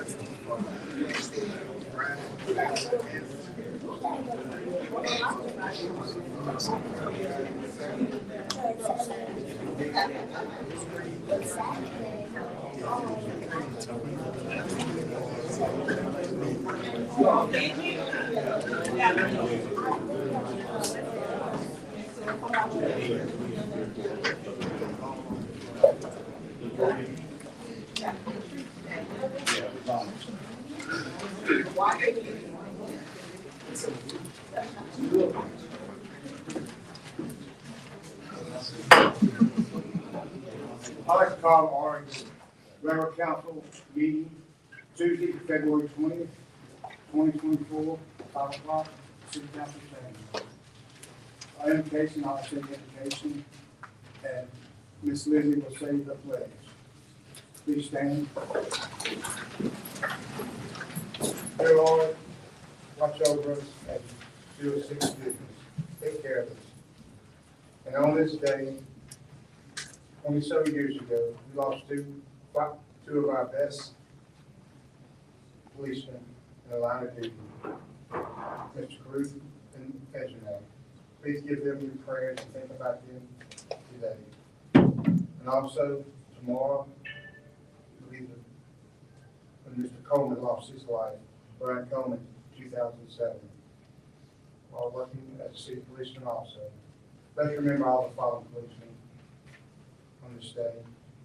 I'd like to call our regular council meeting Tuesday, February 20th, 2024, 5 o'clock, city council chamber. Our invocation, I'll say the invocation, and Miss Lizzie will say the pledge. Please stand. Dear Lord, watch over us and do us six business. Take care of us. And on this day, 27 years ago, we lost two of our best policemen in the line of duty, Mr. Ruth and Alexandria. Please give them your prayers and think about them today. And also, tomorrow, when Mr. Coleman lost his life, Brian Coleman, 2007, while working as a city policeman also. Let's remember all the fallen policemen on this day.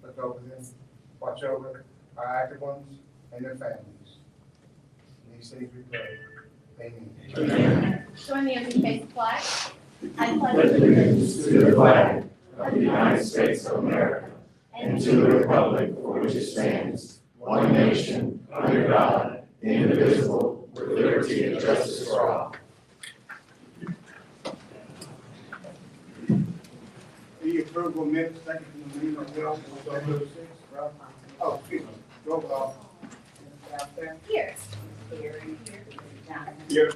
Look over them, watch over our active ones and their families. In these things we pray. Amen. Amen. Join me as we face the flag. I pledge allegiance to the flag of the United States of America and to the republic for which it stands, one nation, under God, indivisible, with liberty and justice for all. The approval of minutes, thank you for the meeting of Will, February 6th, right? Oh, excuse me, roll call. Here. Here. Here. Here.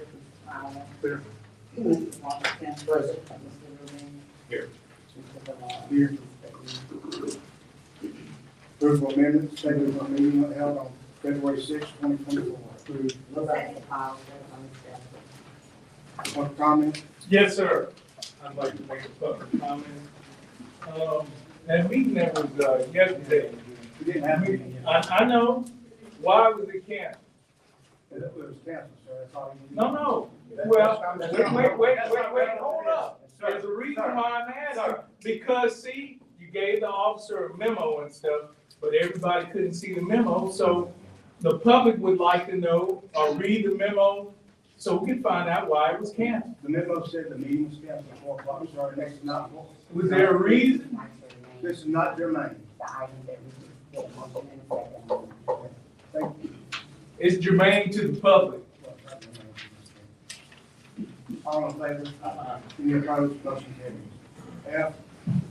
Here. Approval of minutes, taken from the meeting held on February 6th, 2024. One comment? Yes, sir. I'd like to make a public comment. That meeting that was, yesterday. We didn't have a meeting yet. I know. Why was it canceled? It was canceled, sir, that's all you need. No. Well, wait, hold up. There's a reason why I'm asking. Because, see, you gave the officer a memo and stuff, but everybody couldn't see the memo, so the public would like to know or read the memo so we can find out why it was canceled. The memo said the meeting was canceled at 4 o'clock, sorry, next is not. Was there a reason? This is not germane. Thank you. It's germane to the public. All in favor? Any opposed? Motion carries. F,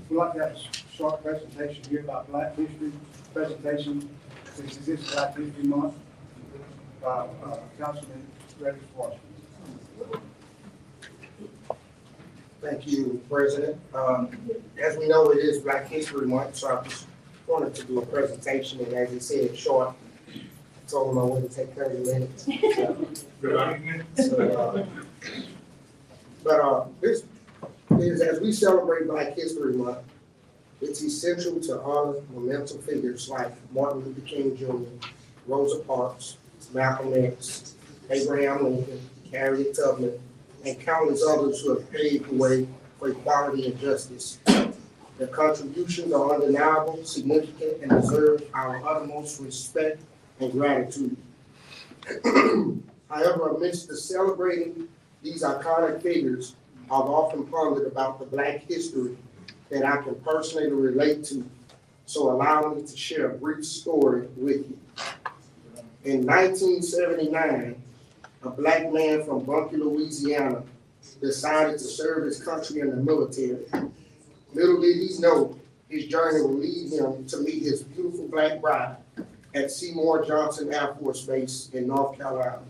we'd like to have a short presentation here about Black History presentation, since this is Black History Month, by Councilman Rex Washington. Thank you, President. As we know, it is Black History Month, so I just wanted to do a presentation, and as he said, short. I told him I wouldn't take 30 minutes. Good argument. This is, as we celebrate Black History Month, it's essential to honor monumental figures like Martin Luther King Jr., Rosa Parks, Malcolm X, Abraham Lincoln, Harriet Tubman, and countless others who have paved the way for equality and justice. Their contributions are undeniable, significant, and deserve our utmost respect and gratitude. However, amidst the celebrating these iconic figures, I've often pondered about the Black history that I can personally relate to, so allow me to share a brief story with you. In 1979, a Black man from Bunkie, Louisiana, decided to serve his country in the military. Little did he know his journey would lead him to meet his beautiful Black bride at Seymour Johnson Air Force Base in North Carolina.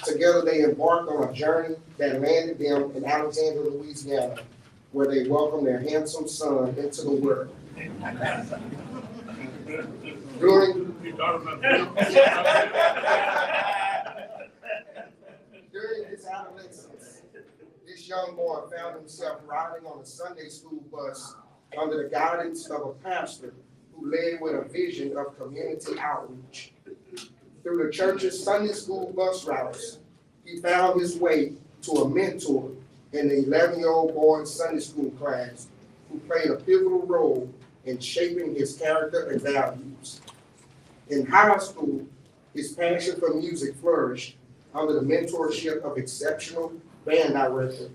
Together they embarked on a journey that landed them in Alexandria, Louisiana, where they welcomed their handsome son into the world. During During his adolescence, this young boy found himself riding on a Sunday school bus under the guidance of a pastor who led with a vision of community outreach. Through the church's Sunday school bus routes, he found his way to a mentor in the 11-year-old boy's Sunday school class who played a pivotal role in shaping his character and values. In high school, his passion for music flourished under the mentorship of exceptional band director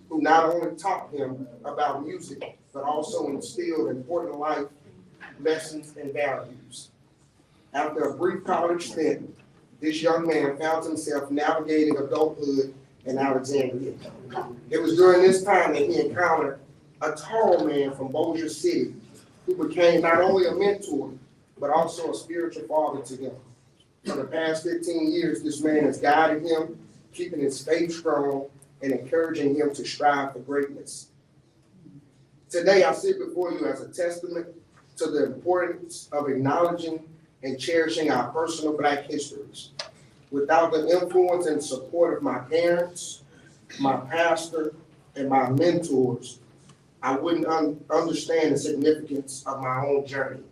who not only taught him about music, but also instilled important life lessons and values. After a brief college stint, this young man found himself navigating adulthood in Alexandria. It was during this time that he encountered a tall man from Bossier City who became not only a mentor, but also a spiritual father to him. For the past 15 years, this man has guided him, keeping his faith strong and encouraging him to strive for greatness. Today, I sit before you as a testament to the importance of acknowledging and cherishing our personal Black histories. Without the influence and support of my parents, my pastor, and my mentors, I wouldn't understand the significance of my own journey.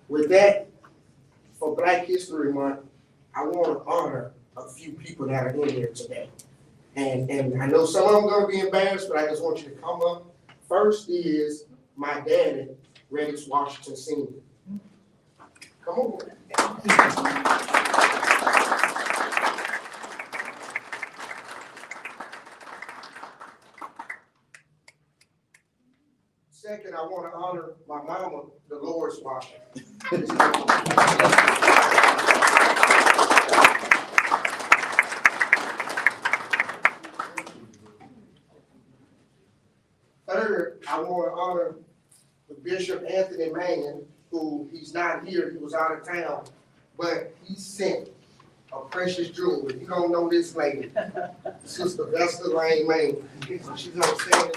With that, for Black History Month, I want to honor a few people that are in here today. And I know some of them are going to be embarrassed, but I just want you to come up. First is my daddy, Rex Washington Sr. Come on. Second, I want to honor my mama, Dolores Washington. Third, I want to honor the Bishop Anthony Manning, who he's not here, he was out of town, but he sent a precious jewel. If you don't know this lady, Sister Vesta Lane Manning, she's not saying it.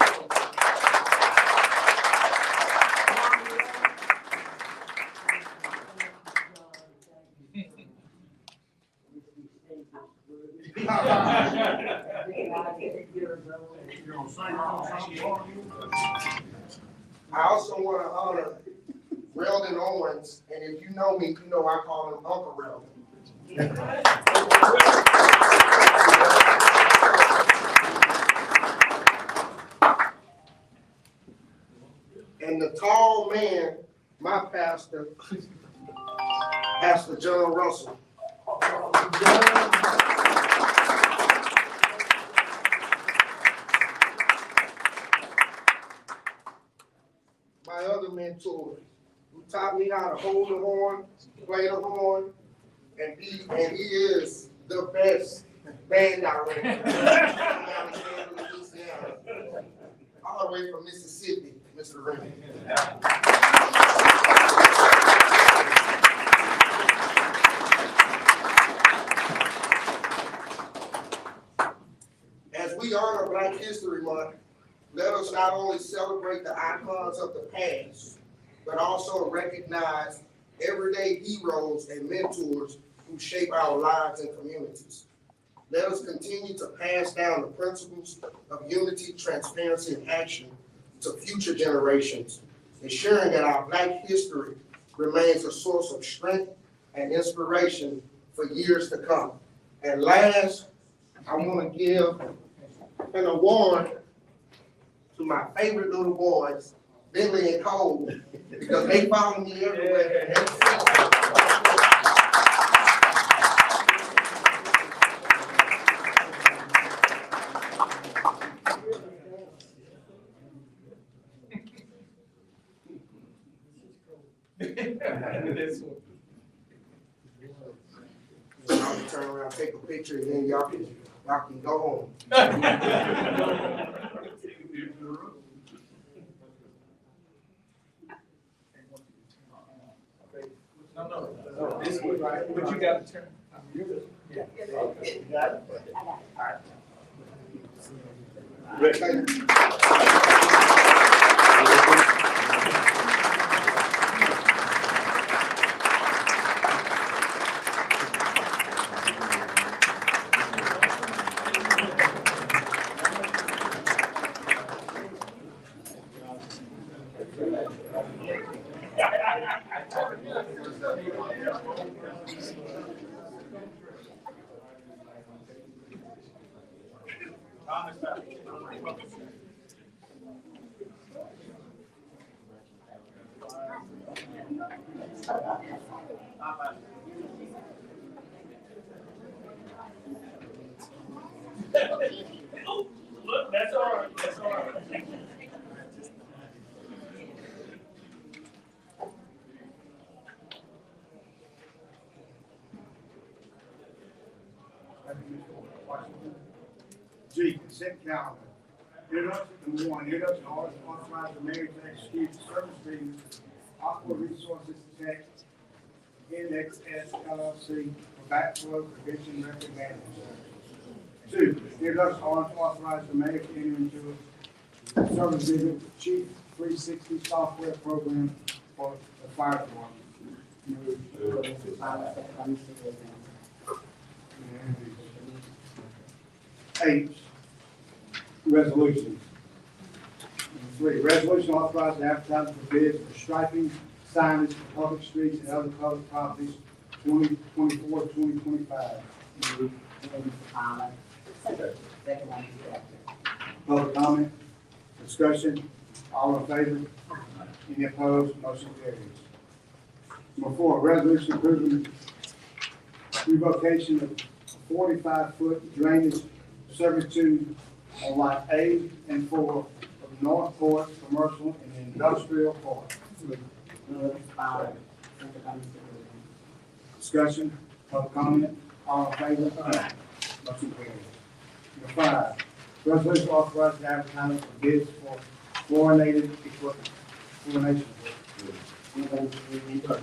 I also want to honor Reldon Owens, and if you know me, you know I call him Uncle Reldon. And the tall man, my pastor, Pastor John Russell. My other mentor, who taught me how to hold the horn, play the horn, and he is the best band director. All the way from Mississippi, Mr. Ring. As we honor Black History Month, let us not only celebrate the icons of the past, but also recognize everyday heroes and mentors who shape our lives and communities. Let us continue to pass down the principles of unity, transparency, and action to future generations, ensuring that our Black history remains a source of strength and inspiration for years to come. And last, I want to give an award to my favorite little boys, Bentley and Cole, because they follow me everywhere. I'll turn around, take a picture, and then y'all can go home. No, this way, right? But you got to turn. Yeah. You got it? All right. Look, that's all right, that's all right. G, consent calendar. Introduction, number one, introduction, orders to authorize the mayor to execute service agreement, Aqua Resources Tech, NXS LLC, for backflow prevention record management. Two, introduction, orders to authorize the mayor to enter into a service agreement with Chief 360 software program for the fire department. Eight, resolutions. Number three, resolution authorizing advertising for bids for striping, signage for public streets and other public properties, 2024, 2025. Public comment, discussion, all in favor? Any opposed? Motion carries. Number four, resolution approving revocation of 45-foot drainage servitude on lot A and 4 of Northport Commercial and Industrial Park. Discussion, public comment, all in favor? Motion carries. Number five, resolution authorizing advertising for bids for fluorinated equipment. Fluorination equipment.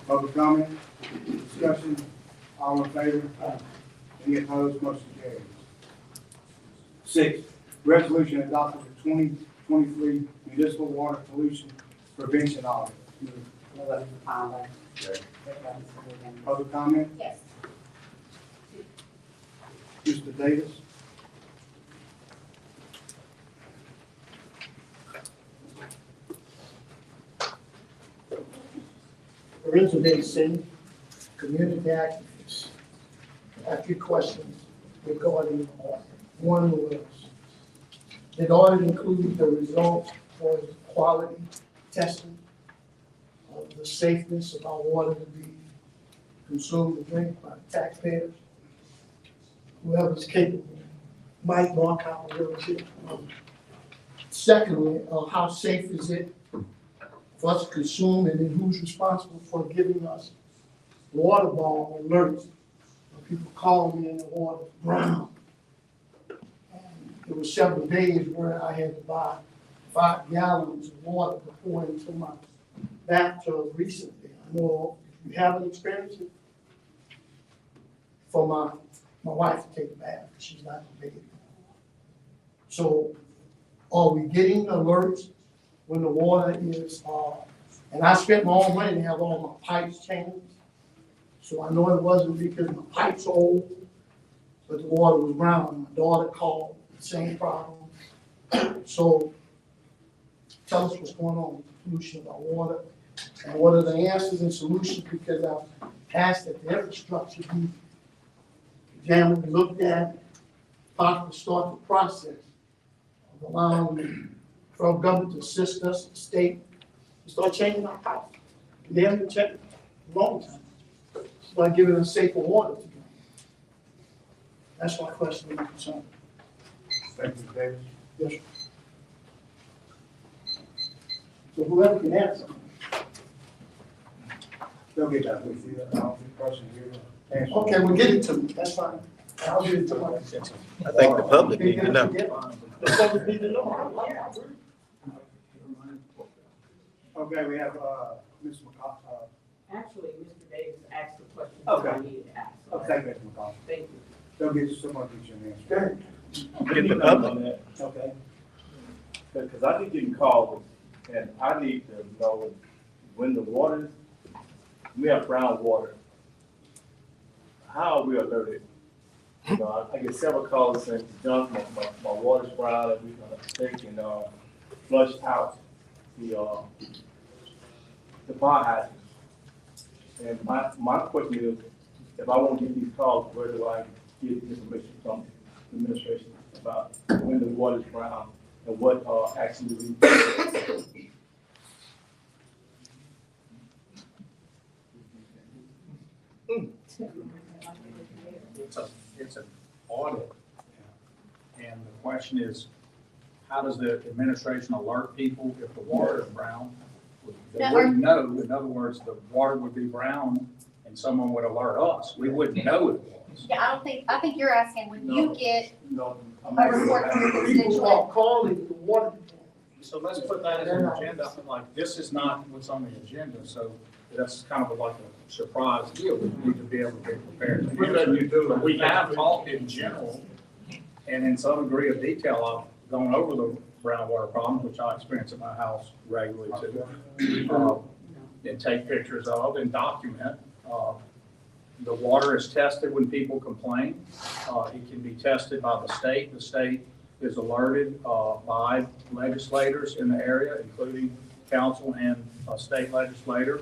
Public comment, discussion, all in favor? Any opposed? Motion carries. Six, resolution adopting the 2023 municipal water pollution prevention audit. Public comment, Yes. Mr. Davis. Originating community activists. I have a few questions regarding the audit. One was, did audit include the results for the quality testing of the safeness of our water to be consumed and drink by taxpayers? Whoever's capable might mark out the real shit. Secondly, how safe is it for us to consume, and then who's responsible for giving us water ball alerts? People calling me in the water brown. And there were several days where I had to buy 5 gallons of water to pour into my bathtub recently. I know if you haven't experienced it, for my wife to take a bath, she's not a baby. So are we getting alerts when the water is, and I spent my own money to have all my pipes changed. So I know it wasn't because my pipes are old, but the water was brown. My daughter called, the same problem. So tell us what's going on with the pollution of our water, and what are the answers and solutions, because I've asked that the infrastructure be examined, looked at, possibly start the process of allowing the federal government to assist us, the state, to start changing our pipes. They haven't checked a long time. By giving us safer water to drink. That's my question and concern. Thank you, Davis. Yes, sir. So whoever can answer. They'll get that with you. I don't think person here. Answer. Okay, well, get it to me, that's fine. I'll get it to my. I think the public need to know. The public need to know. Okay, we have, Ms. McCall, Actually, Mr. Davis asked the question Okay. I needed to ask. so okay, Ms. McCall. Thank you. They'll get you, someone get you an answer. Get the public. Okay. Because I keep getting calls, and I need to know when the water, we have brown water, how are we alerted? You know, I get several calls saying, John, my water's brown, and we can flush out the the fire hydrants. And my question is, if I want to get these calls, where do I get information from the administration about when the water is brown and what action do we take? It's an audit. And the question is, how does the administration alert people if the water is brown? They No, wouldn't know. In other words, the water would be brown and someone would alert us. We wouldn't know it was. Yeah, I think you're asking, when you get No, I'm a not- report from your People constituent, are calling the water. So let's put that as an agenda. Like, this is not what's on the agenda, so that's kind of like a surprise deal. We need to be able to be prepared to answer. But we have talked in general and in some degree of detail. I've gone over the groundwater problems, which I experience at my house regularly too. And take pictures of and document. The water is tested when people complain. It can be tested by the state. The state is alerted by legislators in the area, including council and a state legislator.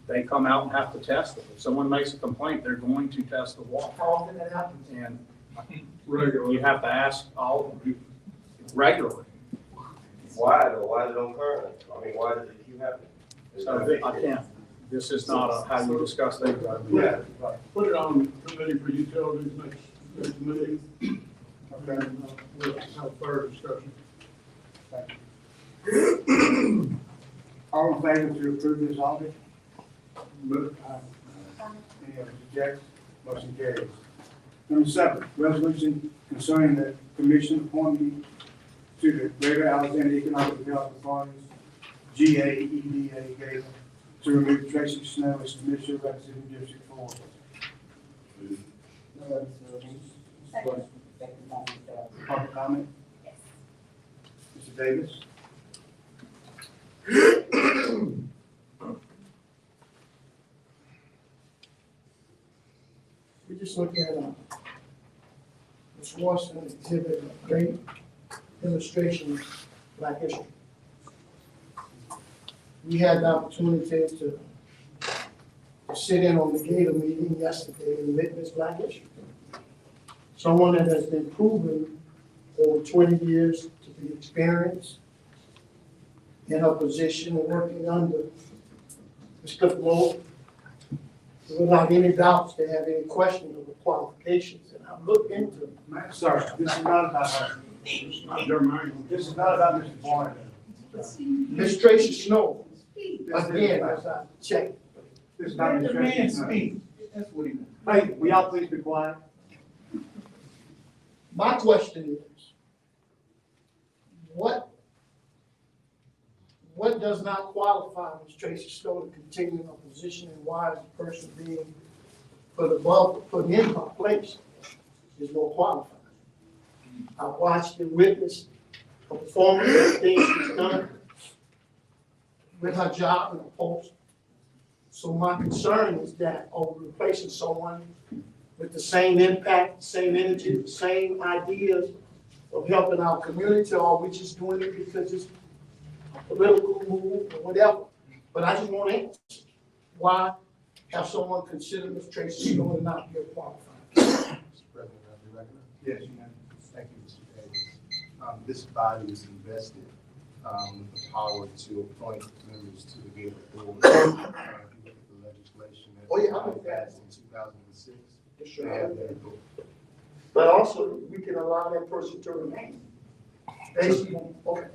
They come out and have to test it. If someone makes a complaint, they're going to test the water. How often that happens? And you have to ask all of you regularly. Why though? Why is it on current? I mean, why does it keep happening? So I can't, this is not how you discuss things. Yeah. Put it on committee for utilities next meeting. Okay. We'll have further discussion. All in favor to approve this audit? Move. Any objections? Motion carries. Number 7, resolution concerning the commission appointment to the Greater Alexandria Economic Development Authority's GAEDA Gala to remove Tracy Snow as commissioner representing District 4. Public comment? Mr. Davis? We just look at, Ms. Washington exhibit a great illustration of Black history. We had the opportunity to sit in on the Gator meeting yesterday and witness Black history. Someone that has been proven over 20 years to be experienced in her position and working under Mr. Moore. Without any doubts, they have any questions of the qualifications, and I've looked into them. Sir, this is not about her. This is not about Mr. Barnett. Ms. Tracy Snow, again, as I checked, This is not Let Ms. the man Tracy Snow. speak. That's what he meant. Hey, will y'all please be quiet? my question is, what does not qualify Ms. Tracy Snow to continue in her position, and why is the person being put in her place is more qualified? I watched and witnessed her performance, everything she's done with her job and her post. So my concern is that, replacing someone with the same impact, same energy, the same ideas of helping our community, or we just doing it because it's a political move or whatever. But I just want to answer, why have someone consider Ms. Tracy Snow and not be qualified? Mr. President, I'll be recommended. Yes, you may. Thank you, Mr. Davis. This body is invested with the power to appoint members to the Gator Board. If you look at the legislation Oh, yeah, I that know that. passed in 2006, Yes, they sir. have that vote. But also, we can allow that person to remain based on, okay,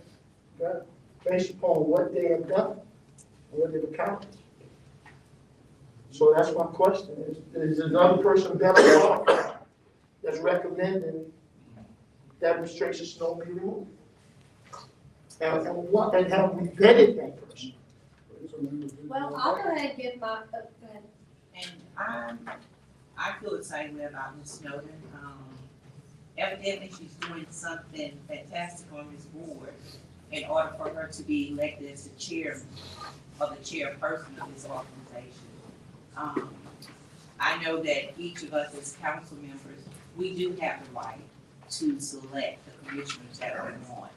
got it. Based upon what they have done, and what they've accomplished. So that's my question, is another person better off that's recommending that Ms. Tracy Snow be removed? And have we vetted that person? well, I'll go ahead and give my, go ahead. And I feel the same way about Ms. Snowden. Evidently, she's doing something fantastic on this board in order for her to be elected as the chairman or the chairperson of this organization. I know that each of us as council members, we do have the right to select the commissioners that we want.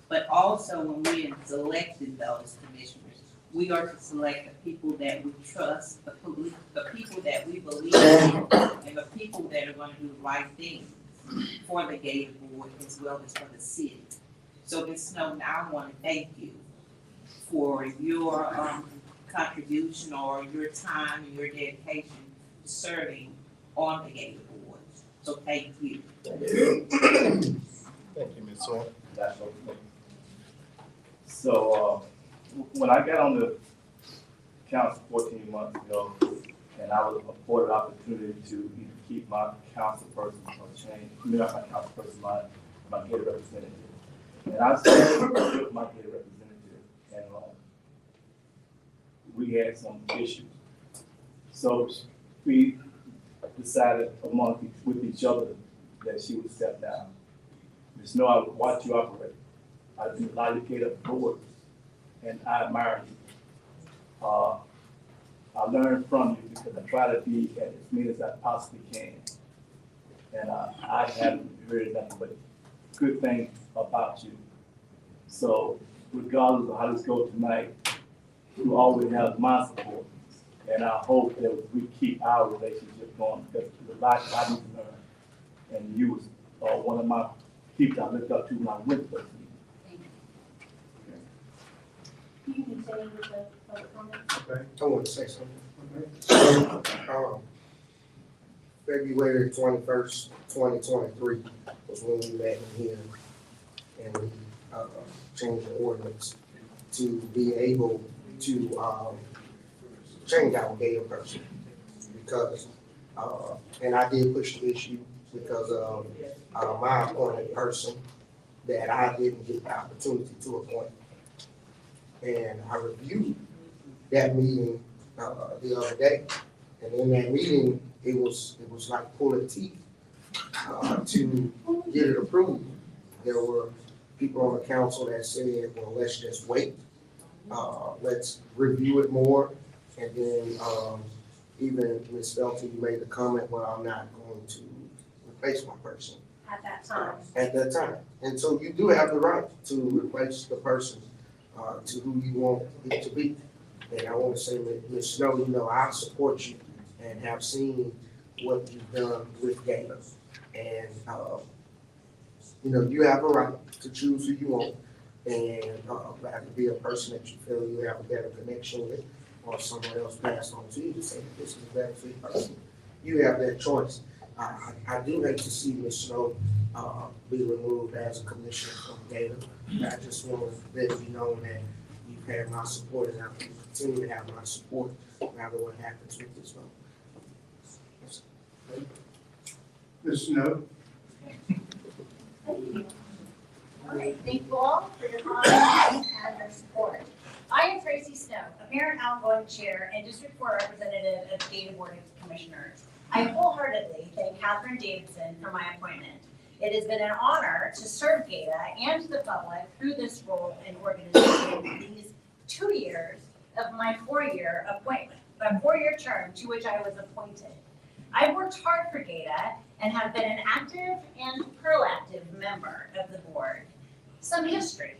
But also when we're selecting those commissioners, we are to select the people that we trust, the people that we believe in, and the people that are gonna do the right thing for the Gator Board as well as for the city. So Ms. Snowden, I wanna thank you for your contribution or your time and your dedication to serving on the Gator Board. So thank you. Thank you, Ms. Swan. That's okay. So, when I got on the council 14 months ago, and I was afforded the opportunity to either keep my council person or change, not my council person, my Gator representative. And I started with my Gator representative, and we had some issues. So we decided with each other that she would step down. Just know I would watch you operate. I do a lot of Gator boards, and I admire you. I learn from you because I try to be as mean as I possibly can. And I haven't heard nothing but good things about you. So regardless of how this goes tonight, you always have my support. And I hope that we keep our relationship going because there's a lot I need to learn. And you was one of my people I looked up to when I went to Thank you. You can continue with the public comments. I want to say something. February 21st, 2023 was when we met in here and we changed the ordinance to be able to change our Gator person because, and I did push the issue because of my appointed person that I didn't get the opportunity to appoint. And I reviewed that meeting the other day. And in that meeting, it was like pulling teeth to get it approved. There were people on the council that said, well, let's just wait. Let's review it more. And then even Ms. Felton, you made the comment, well, I'm not going to replace my person. At that time. At that time. And so you do have the right to replace the person to who you want it to be. And I want to say, Ms. Snow, you know, I support you and have seen what you've done with Gator. And, you know, you have a right to choose who you want. And that could be a person that you feel you have a better connection with, or someone else passed on to you to say this is a better fit person. You have that choice. I do hate to see Ms. Snow be removed as a commissioner from Gator. I just want to let you know that you've had my support and I will continue to have my support no matter what happens with this vote. Ms. Snow? Thank you. All right, thank you all for your comments and your support. I am Tracy Snow, a parent outgoing chair and District 4 representative of the Gator Board of Commissioners. I wholeheartedly thank Catherine Davidson for my appointment. It has been an honor to serve Gator and the public through this role and organization these 2 years of my 4-year appointment, a 4-year term to which I was appointed. I've worked hard for Gator and have been an active and proactive member of the board. Some history.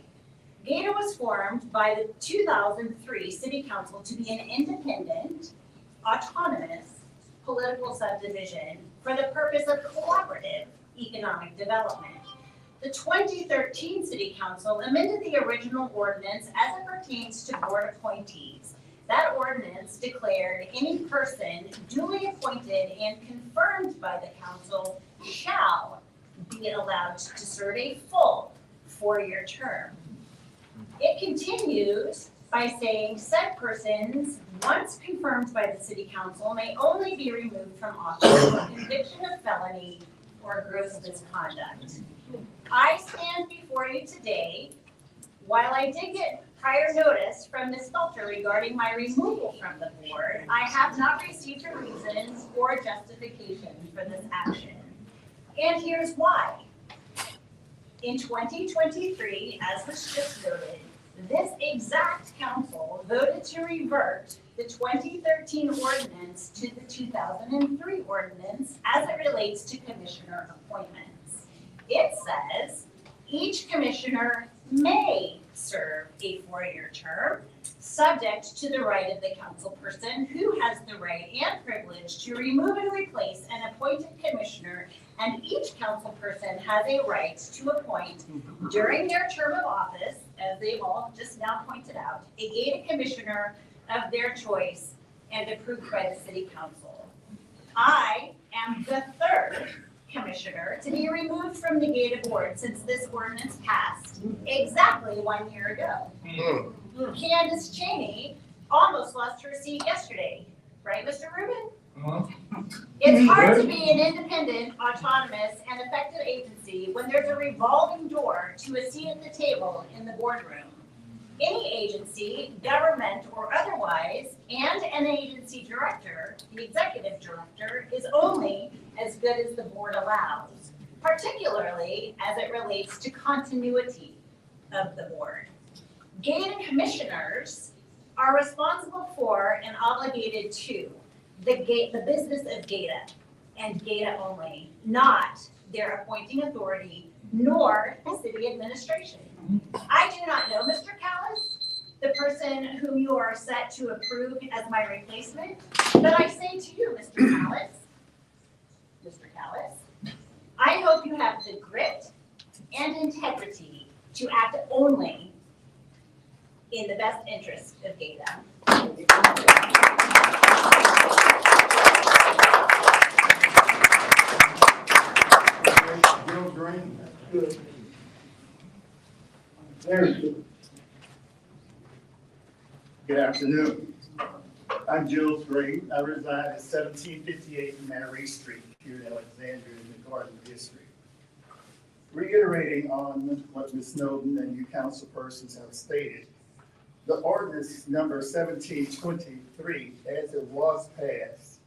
Gator was formed by the 2003 City Council to be an independent, autonomous political subdivision for the purpose of cooperative economic development. The 2013 City Council amended the original ordinance as it pertains to board appointees. That ordinance declared any person duly appointed and confirmed by the council shall be allowed to serve a full 4-year term. It continues by saying said persons, once confirmed by the city council, may only be removed from office for conviction of felony or gross misconduct. I stand before you today, while I did get prior notice from Ms. Felter regarding my removal from the board, I have not received a reason or justification for this action. And here's why. In 2023, as was just noted, this exact council voted to revert the 2013 ordinance to the 2003 ordinance as it relates to commissioner appointments. It says each commissioner may serve a 4-year term subject to the right of the council person who has the right and privilege to remove and replace an appointed commissioner, and each council person has a right to appoint during their term of office, as they've all just now pointed out, a gated commissioner of their choice and approved by the city council. I am the third commissioner to be removed from the gated board since this ordinance passed exactly 1 year ago. Candace Cheney almost lost her seat yesterday, right, Mr. Rubin? It's hard to be an independent, autonomous, and effective agency when there's a revolving door to a seat at the table in the boardroom. Any agency, government or otherwise, and an agency director, the executive director, is only as good as the board allows, particularly as it relates to continuity of the board. Gated commissioners are responsible for and obligated to the business of GATA and GATA only, not their appointing authority nor the city administration. I do not know Mr. Callis, the person whom you are set to approve as my replacement, but I say to you, Mr. Callis, I hope you have the grit and integrity to act only in the best interest of GATA. Bill Green. Good. Very good. Good afternoon. I'm Jules Green. I reside at 1758 Mary Street here in Alexandria in the Garden of History. Reiterating on what Ms. Snowden and you council persons have stated, the ordinance number 1723, as it was passed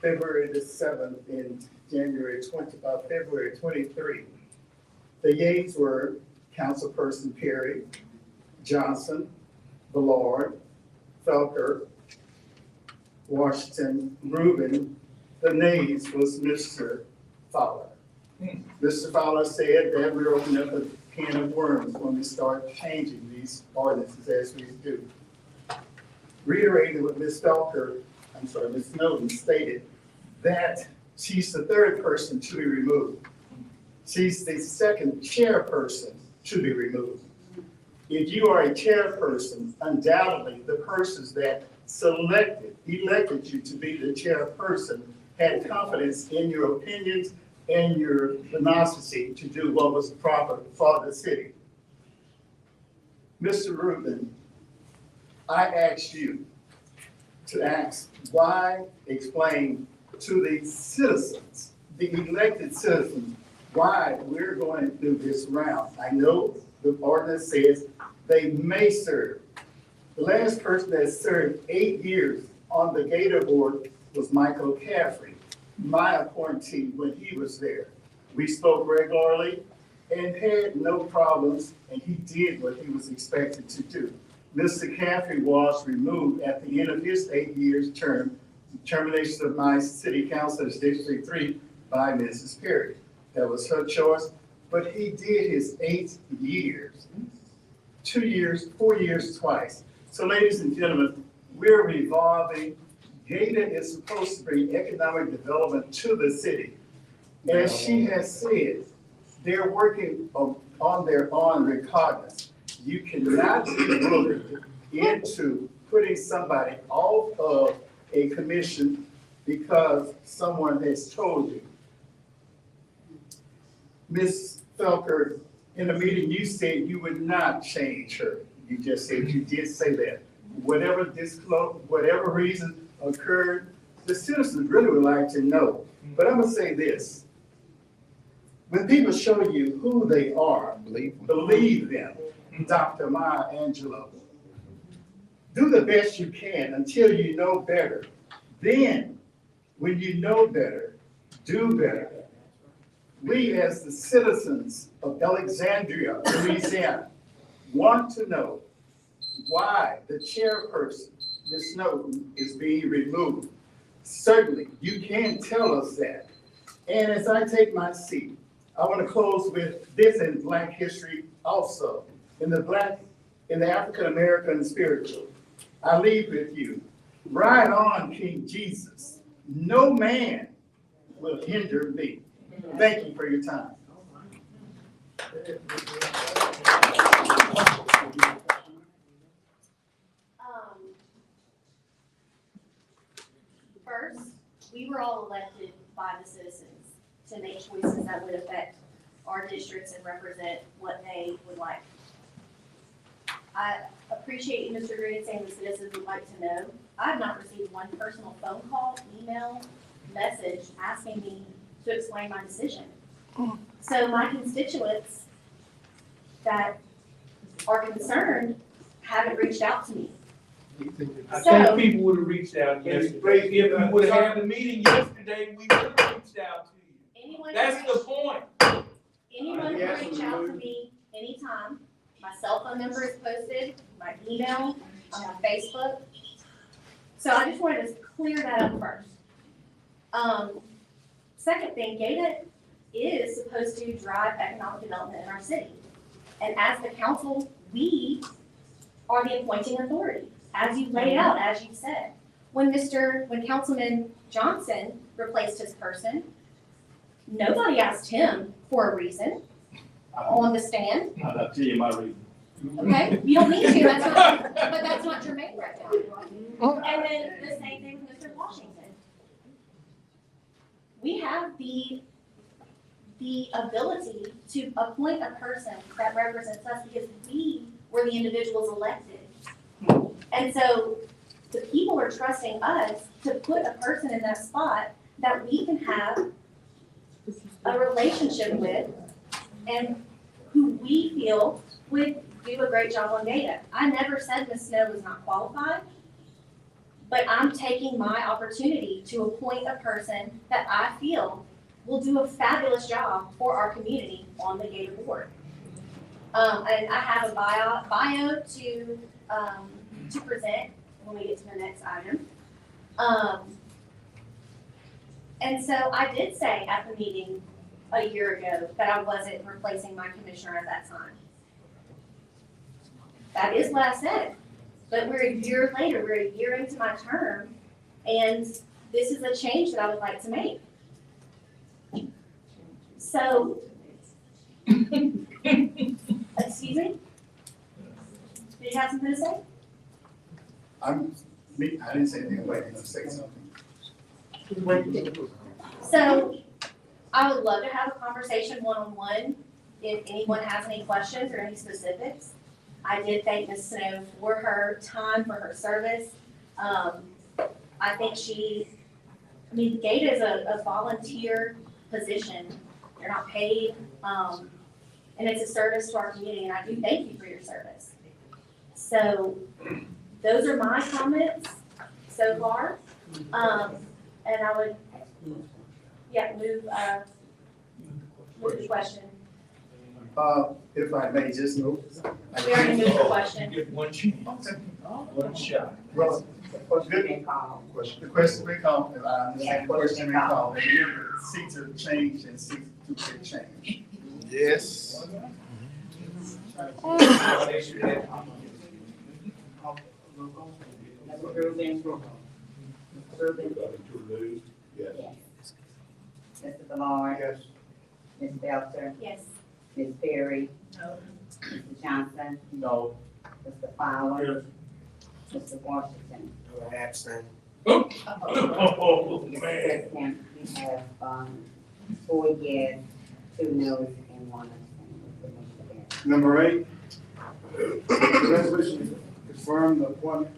February the 7th in February 23. The yeas were Councilperson Perry, Johnson, Ballard, Felker, Washington, Rubin. The nays was Mr. Fowler. Mr. Fowler said that we're opening up a can of worms when we start changing these ordinances as we do. Reiterating what Ms. Snowden stated, that she's the third person to be removed. She's the second chairperson to be removed. If you are a chairperson, undoubtedly the persons that elected you to be the chairperson had confidence in your opinions and your tenacity to do what was proper for the city. Mr. Rubin, I asked you to explain to the citizens, the elected citizens, why we're going to do this round. I know the ordinance says they may serve. The last person that served 8 years on the Gator Board was Michael Caffrey, my appointee when he was there. We spoke regularly and had no problems, and he did what he was expected to do. Mr. Caffrey was removed at the end of his 8 years term, termination of my city councilor's District 3 by Mrs. Perry. That was her choice, but he did his 8 years, 2 years, 4 years twice. So ladies and gentlemen, we're revolving. GATA is supposed to bring economic development to the city. As she has said, they're working on their own recognizance. You cannot be looked into putting somebody off of a commission because someone has told you. Ms. Felker, in the meeting, you said you would not change her. You just said you did say that. Whatever reason occurred, the citizens really would like to know. But I'm gonna say this. When people show you who they are, believe them. Dr. Maya Angelou. Do the best you can until you know better. Then, when you know better, do better. We, as the citizens of Alexandria, Louisiana, want to know why the chairperson, Ms. Snowden, is being removed. Certainly, you can tell us that. And as I take my seat, I want to close with this in Black history also. In the Black in the African American spiritual. I leave with you. Ride on, King Jesus. No man will hinder me. Thank you for your time. First, we were all elected by the citizens to make choices that would affect our districts and represent what they would like. I appreciate you, Mr. Green, saying the citizens would like to know. I have not received one personal phone call, email, message asking me to explain my decision. So my constituents that are concerned haven't reached out to me. I So- think people would have reached out yesterday. If we would have had the meeting yesterday, we would have reached out to you. Anyone That's can the reach- point. Anyone can reach out to me anytime. My cell phone number is posted, my email, I'm on Facebook. So I just wanted to clear that up first. Second thing, GATA is supposed to drive economic development in our city. And as the council, we are the appointing authority, as you laid out, as you said. When Councilman Johnson replaced his person, nobody asked him for a reason on the stand. I'll tell you my reason. Okay, you don't need to, but that's not germane right now. And then the same thing with Mr. Washington. We have the ability to appoint a person that represents us because we were the individuals elected. And so the people are trusting us to put a person in that spot that we can have a relationship with and who we feel would do a great job on data. I never said Ms. Snow was not qualified, but I'm taking my opportunity to appoint a person that I feel will do a fabulous job for our community on the Gator Board. And I have a bio to present when we get to the next item. And so I did say at the meeting a year ago that I wasn't replacing my commissioner at that time. That is what I said. But we're a year later, we're a year into my term, and this is a change that I would like to make. So, excuse me? Did you have something to say? I didn't say anything, wait, I say something. So, I would love to have a conversation one-on-one if anyone has any questions or any specifics. I did thank Ms. Snow for her time, for her service. I think GATA is a volunteer position. They're not paid, and it's a service to our community, and I do thank you for your service. So, those are my comments so far. And I would, move the question. If I may just move. We already moved the question. You get one chance. One shot. Well, the question may come, and I understand the question may come, and you seek to change and seek to get change. Yes. Mr. Ballard. Yes. Ms. Belcher. Yes. Ms. Perry. No. Mr. Johnson. No. Mr. Fowler. Mr. Washington. Abstain. Oh, Mr. man. President, we have, 4 yes, 2 no's, and 1 abstain. Number 8, resolution to confirm the appointment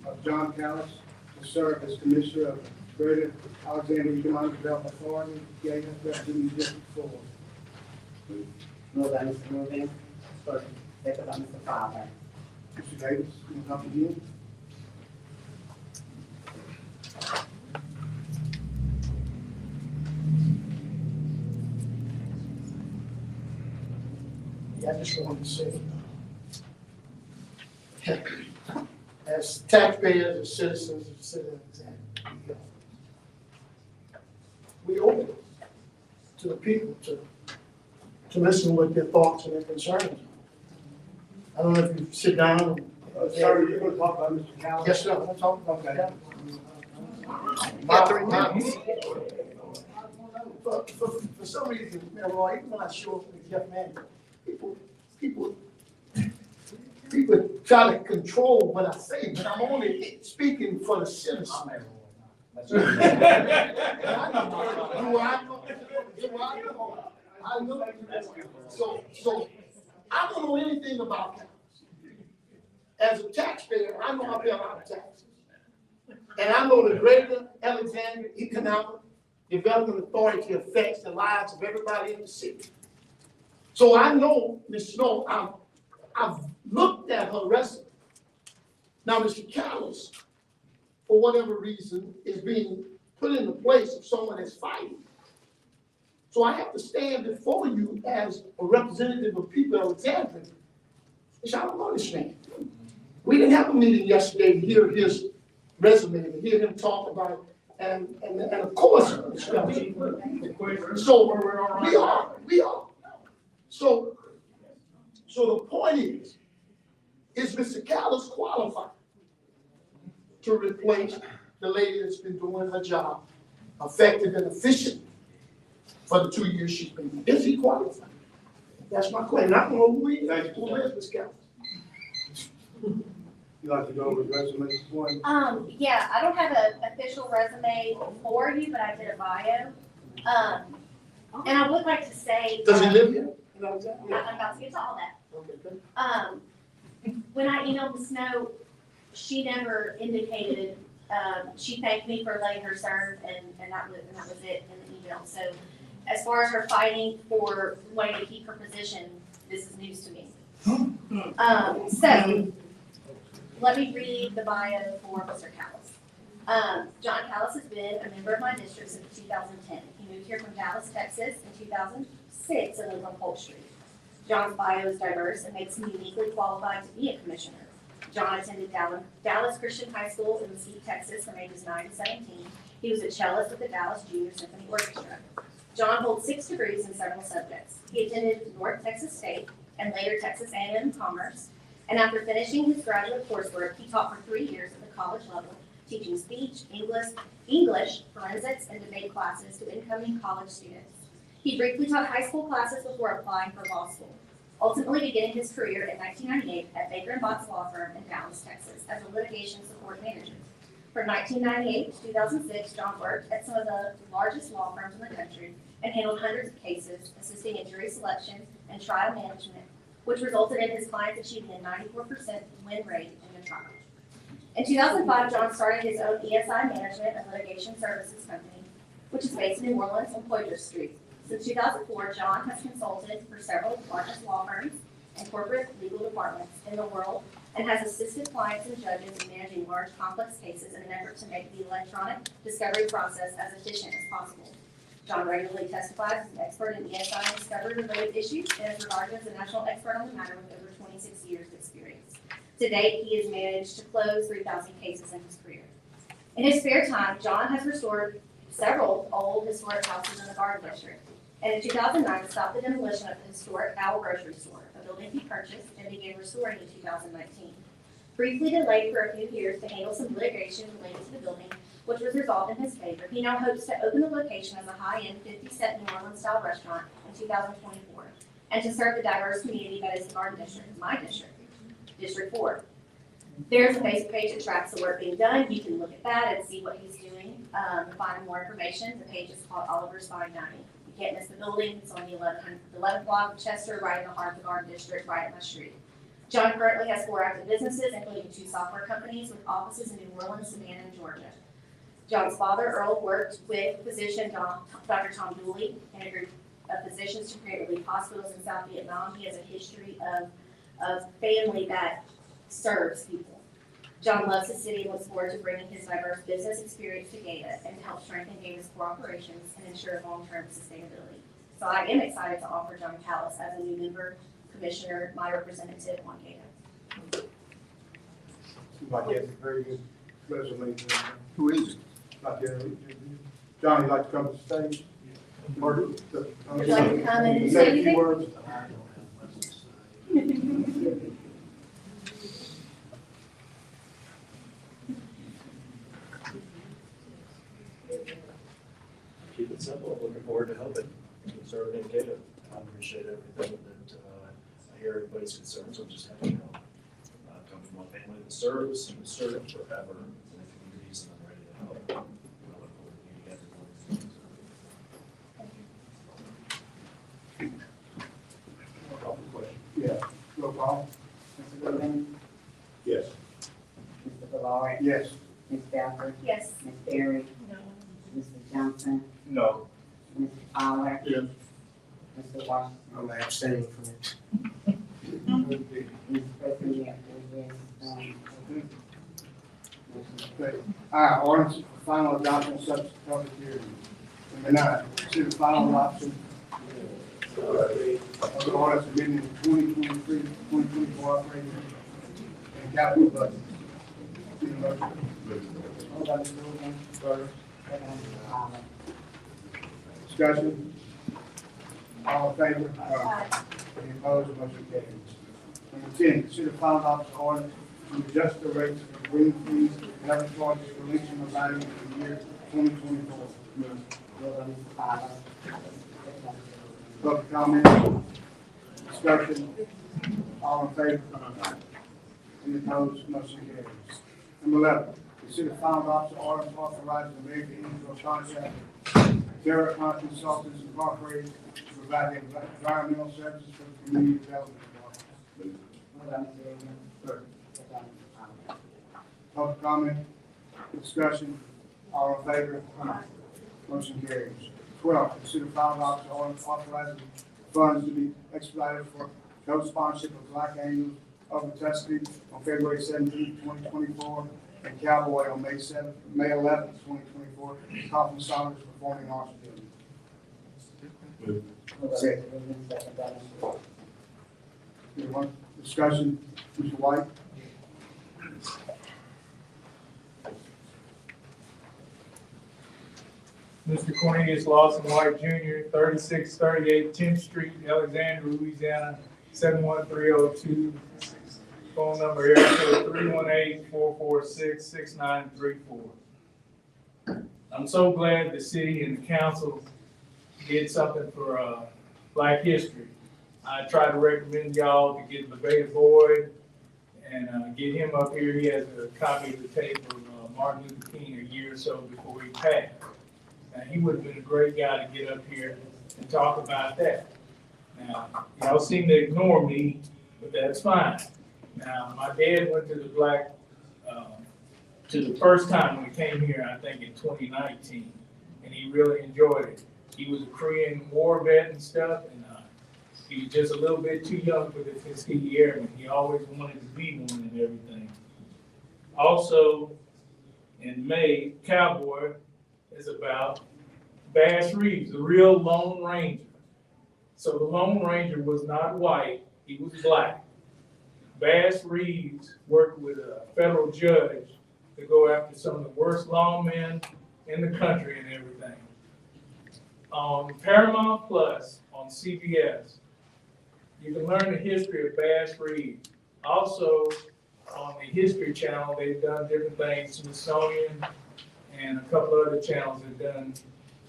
of John Callis to serve as Commissioner of Greater Alexandria Economic Development Authority, GATA, representing District 4. Moved by Mr. Rubin. Second by Mr. Fowler. Mr. Davis, you come again? Yeah, I just wanted to say, as taxpayers, as citizens of citizens, we owe it to the people to listen what their thoughts and their concerns are. I don't know if you sit down. Sir, you're gonna talk about Mr. Callis? Yes, sir, I'm talking about that. For some reason, Mayor Roy, even when I show up with Jeff Manning, people try to control what I say, but I'm only speaking for the citizens. Do I know? I know. So I don't know anything about that. As a taxpayer, I know I pay a lot of taxes. And I know the greater Alexandria Economic Development Authority affects the lives of everybody in the city. So I know, Ms. Snow, I've looked at her resume. Now, Mr. Callis, for whatever reason, is being put in the place of someone that's fighting. So I have to stand before you as a representative of people of Alexandria. Which I don't understand. We didn't have a meeting yesterday to hear his resume, to hear him talk about it, and of course, so we are. So the point is Mr. Callis qualified to replace the lady that's been doing her job effective and efficient for the 2 years she's been? Is he qualified? That's my question. I don't know who he is. Who is Ms. Callis? You like to go over the resume this morning? Yeah, I don't have an official resume for you, but I did a bio. And I would like to say. Does he live here? I'm about to get to all that. Okay, good. When I emailed Ms. Snow, she never indicated, she thanked me for letting her serve, and that was it in the email. So as far as her fighting for wanting to keep her position, this is news to me. So let me read the bio for Mr. Callis. John Callis has been a member of my district since 2010. He moved here from Dallas, Texas in 2006 and lives on Polk Street. John's bio is diverse and makes him uniquely qualified to be a commissioner. John attended Dallas Christian High School in Mesquite, Texas from ages 9 to 17. He was a cellist with the Dallas Junior Symphony Orchestra. John holds 6 degrees in several subjects. He attended North Texas State and later Texas A&M Commerce. And after finishing his graduate coursework, he taught for 3 years at the college level, teaching speech, English, forensics, and debate classes to incoming college students. He briefly taught high school classes before applying for law school, ultimately beginning his career in 1998 at Baker & Botts Law Firm in Dallas, Texas, as a litigation support manager. From 1998 to 2006, John worked at some of the largest law firms in the country and handled hundreds of cases, assisting in jury selection and trial management, which resulted in his clients achieving a 94% win rate in the trial. In 2005, John started his own ESI Management and Litigation Services Company, which is based in New Orleans on Poydras Street. Since 2004, John has consulted for several of the largest law firms and corporate legal departments in the world and has assisted clients and judges in managing large complex cases in an effort to make the electronic discovery process as efficient as possible. John regularly testifies as an expert in ESI and discovery-related issues and is regarded as a national expert on the matter with over 26 years of experience. To date, he has managed to close 3,000 cases in his career. In his spare time, John has restored several old historic houses in the Garden District, and in 2009 stopped the demolition of the historic Owl Grocery Store, a building he purchased and began restoring in 2019. Briefly delayed for a few years to handle some litigation related to the building, which was resolved in his favor, he now hopes to open the location as a high-end 50-set New Orleans-style restaurant in 2024, and to serve the diverse community that is the Garden District, my district, District 4. There's a Facebook page that tracks the work being done. You can look at that and see what he's doing. To find more information, the page is called Oliver's Fine Dining. You can't miss the building. It's on the 11th block of Chester, right in the heart of the Garden District, right at my street. John currently has 4 active businesses, including 2 software companies with offices in New Orleans, Savannah, and Georgia. John's father, Earl, worked with physician Dr. Tom Dooley and a group of physicians to create relief hospitals in South Vietnam. He has a history of family that serves people. John loves his city and looks forward to bringing his diverse business experience to Gata and to help strengthen Gata's core operations and ensure long-term sustainability. So I am excited to offer John Callis as a new member, commissioner, my representative on Gata. Seems like he has a very good resume. Who is it? Not there. Johnny, like to come to the stage? Or Would you like to come and say a few anything? words? and simple. I'm looking forward to helping and serving in Cato. I appreciate everything that I hear everybody's concerns. I'm just happy to help. I come from a family that serves and has served forever in the communities, and I'm ready to help. I look forward to being together. Yeah, roll call. Mr. Rubin, Yes. Mr. Valori, Yes. Ms. Belcher, Yes. Ms. Berry, No. Mr. Johnson, No. Mr. Fowler, Yes. Mr. Washington. I'm abstaining from it. Mr. President, we have 4 yes, Okay. All right, ordinance for final adoption, subject to public hearing. Number 9, consider final adoption of the ordinance amending the 2023-2024 operating and capital budget. Need a motion? Hold on, Mr. Rubin, First. second, Mr. Fowler. Discussion? All in favor? Aye. Any opposed? Motion carries. Number 10, consider final adoption of ordinance to adjust the rates for green fees and other charges for leasing of value for the year 2024. Hold on, Mr. Fowler. Second, Mr. Rubin. Public comment? Discussion? All in favor? Any opposed? Motion carries. Number 11, consider final adoption of ordinance authorizing the mayor to enter into a contract with Terracon Consultants Incorporated to provide environmental services for the community development department. Hold on, Mr. Rubin. Third. Second, Mr. Fowler. Public comment? Discussion? All in favor? Motion carries. 12, consider final adoption of ordinance authorizing funds to be expedited for co-sponsorship of Black Angels of Tuskegee on February 17, 2024, and Cowboy on May 11, 2024, Coffin Saunders Performing Arts Building. Hold on, Mr. Rubin. Second, Mr. Fowler. Anyone? Discussion? Mr. White? Mr. Cornelius Lawson White Jr., 3638 10th Street, Alexandria, Louisiana, 71302. Phone number here, 318-446-6934. I'm so glad the city and the council did something for Black history. I try to recommend y'all to get LeVay Boyd and get him up here. He has a copy of the tape of Martin Luther King a year or so before he passed. Now, he would have been a great guy to get up here and talk about that. Now, y'all seem to ignore me, but that's fine. Now, my dad went to the to the first time when he came here, I think in 2019, and he really enjoyed it. He was a Korean War vet and stuff, and he was just a little bit too young for the Tuskegee Airmen. He always wanted to be one and everything. Also, in May, Cowboy is about Bass Reeves, the real Lone Ranger. So the Lone Ranger was not white, he was black. Bass Reeves worked with a federal judge to go after some of the worst lawmen in the country and everything. On Paramount Plus on CBS, you can learn the history of Bass Reeves. Also, on the History Channel, they've done different things, Smithsonian and a couple other channels have done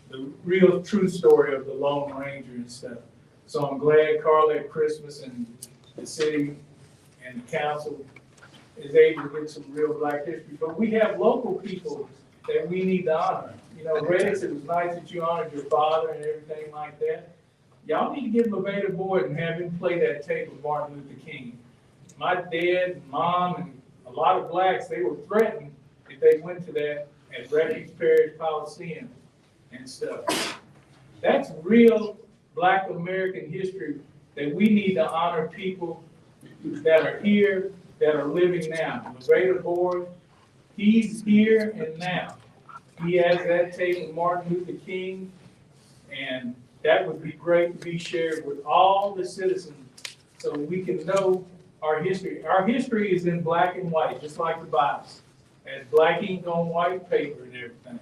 the real true story of the Lone Ranger and stuff. So I'm glad Carlette Christmas and the city and the council is able to get some real Black history. But we have local people that we need to honor. You know, Reyes, it was nice that you honored your father and everything like that. Y'all need to get LeVay Boyd and have him play that tape of Martin Luther King. My dad, mom, and a lot of blacks, they were threatened if they went to that at Refuge Parish Coliseum and stuff. That's real Black American history that we need to honor people that are here, that are living now. LeVay Boyd, he's here and now. He has that tape of Martin Luther King, and that would be great to be shared with all the citizens so we can know our history. Our history is in black and white, just like the Bible. As black ink on white paper and everything.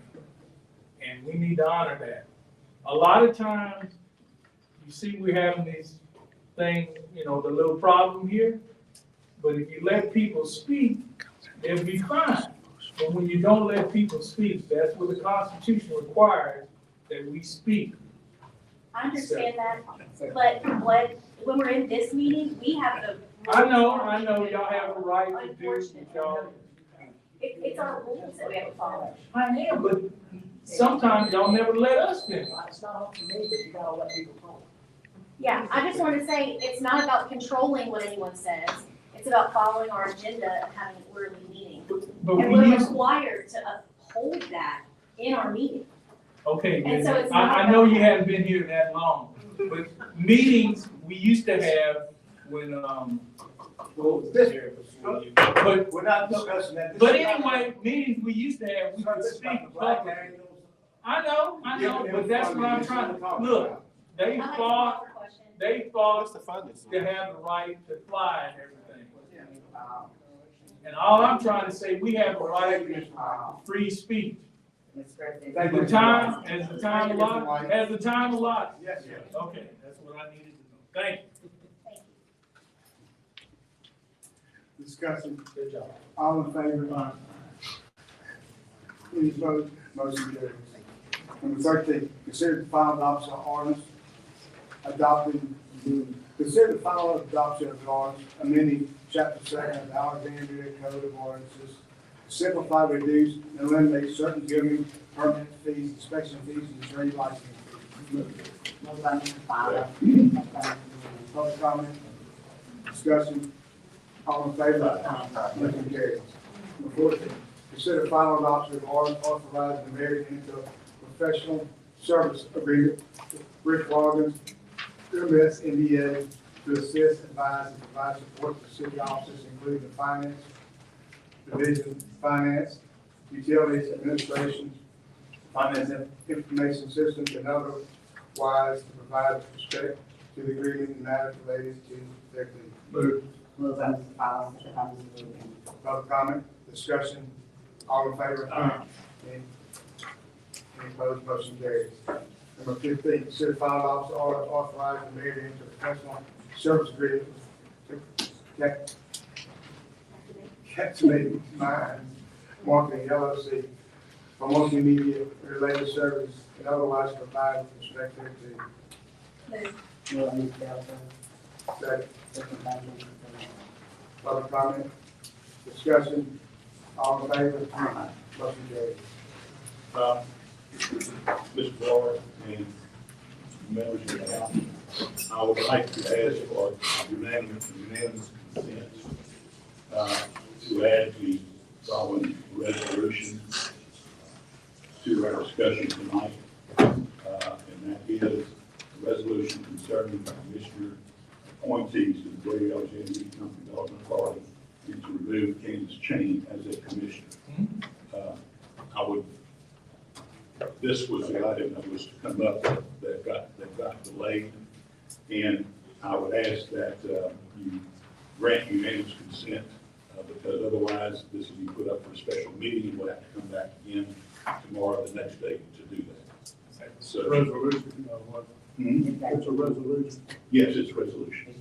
And we need to honor that. A lot of times, you see we're having these things, you know, the little problem here. But if you let people speak, they'll be fine. But when you don't let people speak, that's what the Constitution requires that we speak. I understand that, but when we're in this meeting, we have the. I know, y'all have a right to do what y'all. It's our rules that we have to follow. I am, but sometimes y'all never let us finish. It's not up to me, but you gotta let people talk. Yeah, I just want to say, it's not about controlling what anyone says. It's about following our agenda and having an orderly meeting. But And we we're used, required to uphold that in our meeting. okay, And so it's I not know about you that. haven't been here that long, but meetings we used to have when, but, We're not discussing that. but anyway, meetings we used to have, we could speak publicly. I know, but that's what I'm trying to, look, they I'd like to fought, call for question. they fought to have the right to fly and everything. And all I'm trying to say, we have a right to free speech. As the time allotted. Yes, yes. Okay, that's what I needed to know. Thank you. Discussion, Good job. all in favor? Any opposed? Motion carries. Number 13, consider the final adoption of ordinance consider the final adoption of the ordinance amending chapter 7 of the Alexandria Code of Ordinances to simplify, reduce, and eliminate certain giving, permit fees, inspection fees, and trade license fees. Public comment, discussion, all in favor? Motion carries. Number 14, consider final adoption of ordinance authorizing the mayor into a professional service agreement with Rick Logan, MS NBA, to assist, advise, and provide support to city officers, including the finance, division, finance, utilities, administration, finance information systems, and otherwise to provide with respect to the agreement and matters related to their activity. Move on, Mr. Fowler, Mr. Cummings, moving. Public comment, discussion, all in favor? Any opposed, motion carries. Number 15, consider final officer order authorizing the mayor to enter a professional service agreement with Captivating Minds Marketing LLC for multimedia related service and otherwise provide with respect to activity. Move on, Mr. Delson. Second, Second by Mr. Cummings. public comment, discussion, all in favor? Motion carries. Mr. Lord and members of the council, I would like to ask for unanimous consent to add the following resolution to our discussion tonight. And that is a resolution concerning commissioner appointees to the Greater Alexandria Economic Development Authority and to remove Candace Chain as a commissioner. This was the item that was to come up that got delayed. And I would ask that you grant unanimous consent because otherwise this will be put up for a special meeting and we'll have to come back again tomorrow or the next day to do that. So, resolution, It's a resolution. Yes, it's a resolution.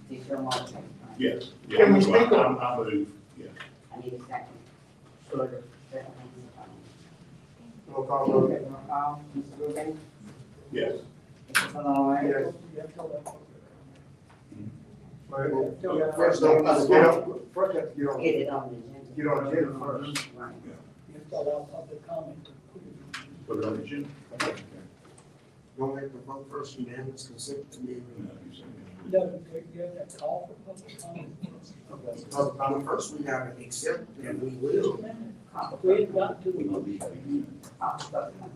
It's your motion. Yes. Can we speak on- I move, yes. I need a second. Second. Second by Mr. Cummings. Roll call vote. Roll call, Mr. Rubin, Yes. Mr. Valori. Yes. First, Let's get up, first have to get on, Get it on the agenda. get on the agenda first. Right. You have to allow public comment. Put it on the agenda. Don't make the vote first, unanimous consent to me. No, you said it. No, you have to call for public comment. Public comment first, we gotta accept, and we will. We've got to.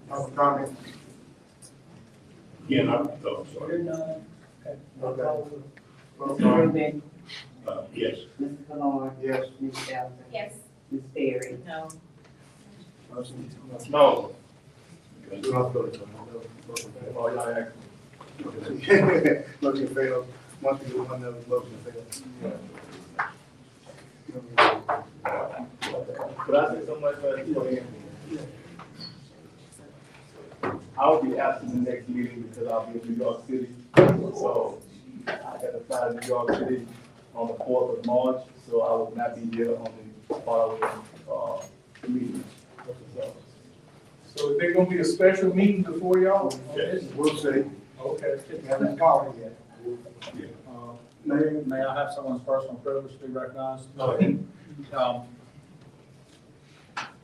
Public comment, Again, I'm You're sorry. not. Okay. I'll Okay. call for- roll Mr. call, Rubin, Yes. Mr. Valori, yes. Ms. Delson, Yes. Ms. Berry. No. Motion. No. Do not vote. Oh, yeah, Motion failed, once we do one, no, motion failed. Could I say something like that? I'll be absent in the next meeting because I'll be in New York City. So I got to fly to New York City on the 4th of March, so I will not be here on the following meeting. So So is there gonna be a special meeting before y'all? on this? We'll see. Okay. We haven't called it yet. May I have someone's personal privilege to be recognized? Booth?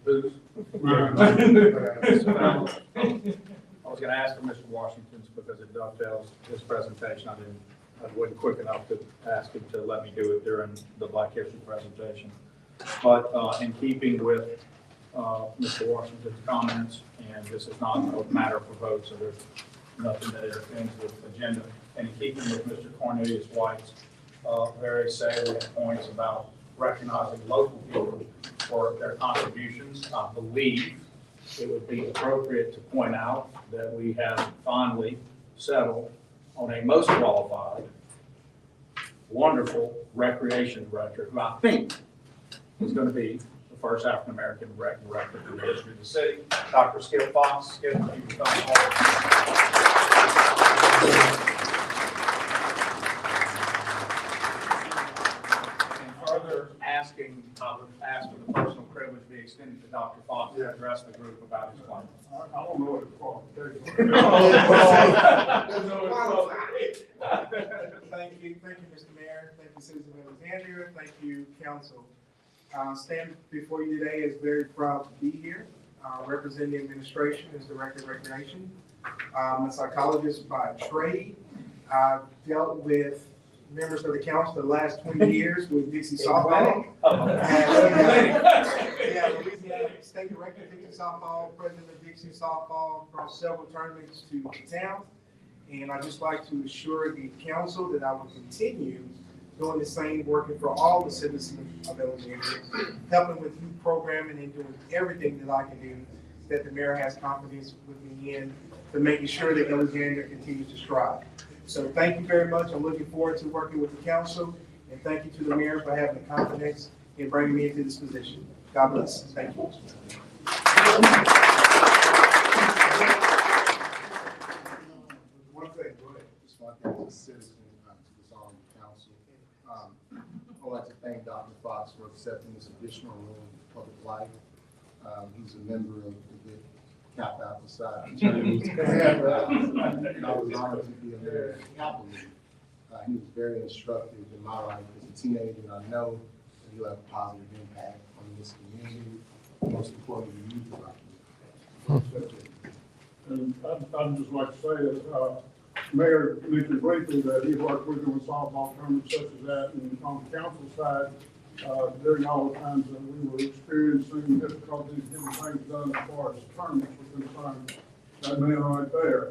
I was gonna ask for Mr. Washington's because it dovetails his presentation. I wasn't quick enough to ask him to let me do it during the Black History presentation. But in keeping with Mr. Washington's comments, and this is not a matter for vote, so there's nothing that interferes with the agenda. And in keeping with Mr. Cornelius White's very salient points about recognizing local people for their contributions, I believe it would be appropriate to point out that we have finally settled on a most qualified, wonderful recreation director, who I think is going to be the first African-American rec director in the history of the city, Dr. Skip Fox. Skip, you can come forward. And further asking, I would ask for the personal privilege to be extended to Dr. Fox to address the group about his plan. I don't know what it's called. Thank you, Mr. Mayor, thank you, citizens of Alexandria, thank you, council. Stand before you today is very proud to be here, representing the administration as Director of Recreation. I'm a psychologist by trade. I've dealt with members of the council for the last 20 years with Dixie Softball. Louisiana State Director of Dixie Softball, President of Dixie Softball, across several tournaments to town. And I'd just like to assure the council that I will continue doing the same, working for all the citizens of Alexandria, helping with youth programming and doing everything that I can do that the mayor has confidence with me in, to making sure that Alexandria continues to strive. So thank you very much. I'm looking forward to working with the council, and thank you to the mayor for having the confidence in bringing me into this position. God bless. Thank you. One thing, go ahead. Just want to as a citizen to this honorable council. I'd like to thank Dr. Fox for accepting this additional role in public life. He's a member of the Kappa Alpha Psi fraternity. I was honored to be a member of the Kappa League. He was very instructive in my life as a teenager, and I know that he'll have a positive impact on this community, most importantly, the youth around here. And I'd just like to say that, Mayor mentioned briefly that he worked with me with softball tournaments such as that, and on the council side, during all the times that we were experiencing difficulties getting things done as far as tournaments were concerned, that man right there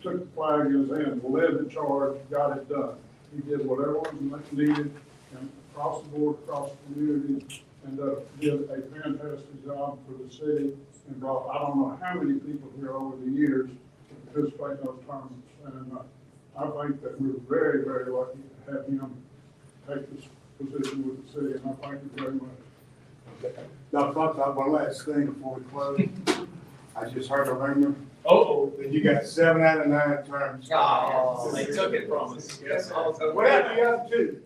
took the flag in his hand, led the charge, got it done. He did whatever was needed, and across the board, across the community, and did a fantastic job for the city, and brought, I don't know how many people here over the years to participate in those tournaments. And I think that we're very, very lucky to have him take this position with the city, and I thank you very much. Dr. Fox, I have one last thing before we close. I just heard a rumor that you got 7 out of 9 terms. Oh, they took it from us. Yes. What happened to the other 2?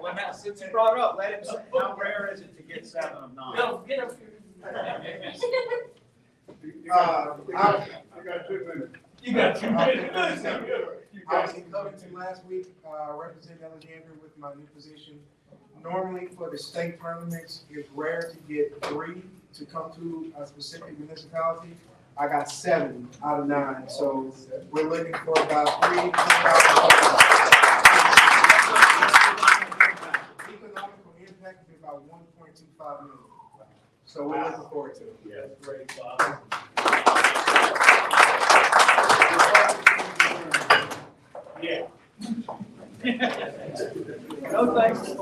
Well, now, since you brought it up, let him say, how rare is it to get 7 of 9? No, get up here. You got 2 minutes. You got 2 minutes. I was in Covington last week, representing Alexandria with my new position. Normally for the state tournaments, it's rare to get 3 to come to a specific municipality. I got 7 out of 9, so we're looking for about 3 economical impact of about 1.25 million. So we're looking forward to it. Yeah, great. Yeah. No thanks to